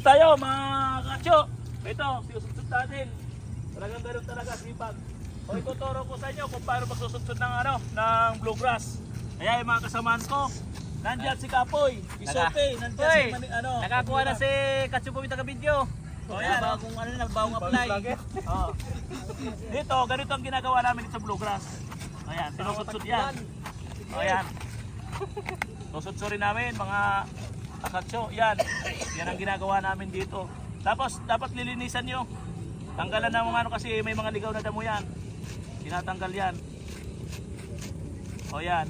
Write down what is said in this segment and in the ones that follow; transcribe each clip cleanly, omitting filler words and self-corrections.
Tayo mga kacho, ito, sinusudsud natin. Talagang ganun talaga, sipag. O ituturo ko sa inyo kung paano magsusudsud ng ng bluegrass. Kaya yung mga kasamaan ko, nandiyan si Kapoy, Isote, nandiyan si Nakakuha na si Katsu Pumita ka video. O yan, Bagong bagong apply. oh. Dito, ganito ang ginagawa namin dito sa bluegrass. Ayan, sinusudsud yan. O yan. Susudsurin namin mga akatso, yan. Yan ang ginagawa namin dito. Tapos dapat lilinisan nyo. Tanggalan ng mga kasi may mga ligaw na damo yan. Tinatanggal yan. O yan.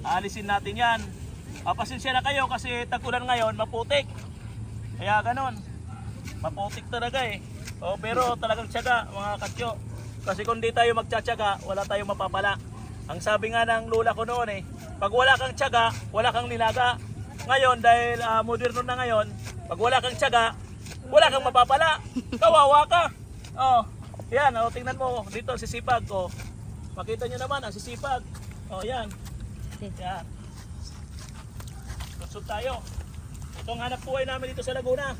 Aalisin natin yan. Pasensya na kayo kasi tag-ulan ngayon, maputik. Kaya ganon. Maputik talaga eh. O, pero talagang tiyaga mga katso. Kasi kung di tayo magtsatsaga, wala tayong mapapala. Ang sabi nga ng lula ko noon eh, pag wala kang tiyaga, wala kang nilaga. Ngayon, dahil moderno na ngayon, pag wala kang tiyaga, wala kang mapapala. Kawawa ka. Oh, yan, oh, tingnan mo dito ang sisipag. Oh. Makita nyo naman ang sisipag. Oh, yan. Yan. Sudsud tayo. Ito ang hanap buhay namin dito sa Laguna.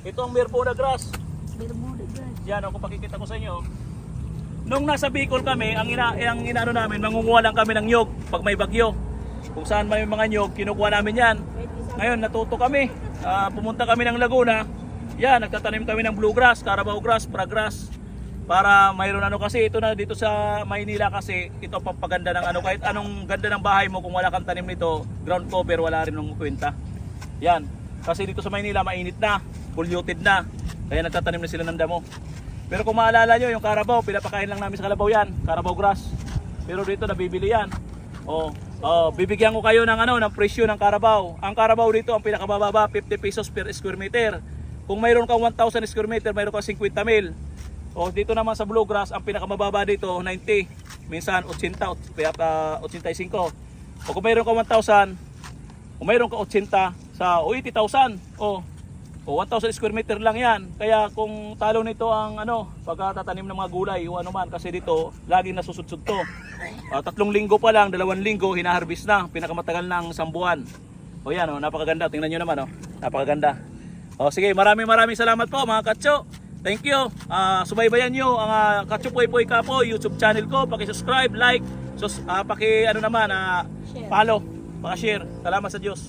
Ito ang Bermuda grass. Bermuda grass. Yan, oh, kung pakikita ko sa inyo. Nung nasa Bicol kami, ang inaano namin, mangunguha lang kami ng nyog pag may bagyo. Kung saan may mga nyog, kinukuha namin yan. Ngayon, natuto kami. Pumunta kami ng Laguna. Yan, nagtatanim kami ng bluegrass, Carabao grass, pragrass. Para mayroon kasi ito na dito sa Maynila kasi ito pampaganda ng kahit anong ganda ng bahay mo kung wala kang tanim nito, ground cover wala rin ng kwenta. Yan. Kasi dito sa Maynila mainit na, polluted na. Kaya nagtatanim na sila ng damo. Pero kung maalala nyo, yung Carabao, pinapakain lang namin sa Carabao yan, Carabao grass. Pero dito nabibili yan. Bibigyan ko kayo ng ng presyo ng Carabao. Ang Carabao dito ang pinakamababa 50 pesos per square meter. Kung mayroon kang 1,000 square meter, mayroon kang 50 mil. Dito naman sa bluegrass, ang pinakamababa dito 90, minsan 80, 85. Kung mayroon kang 1,000, kung mayroon kang 80 sa 80,000. 1,000 square meter lang yan. Kaya kung talo nito ang pagkatatanim ng mga gulay o ano man, kasi dito laging nasusudsud to. 3 linggo pa lang, 2 linggo hinaharvest na, pinakamatagal ng 1 buwan. Yan, napakaganda, tingnan nyo naman, napakaganda. Sige, maraming salamat po mga katso. Thank you. Subaybayan nyo ang Katso Poy Poy Kapoy YouTube channel ko. Paki-subscribe, like, follow, paki-share. Salamat sa Diyos.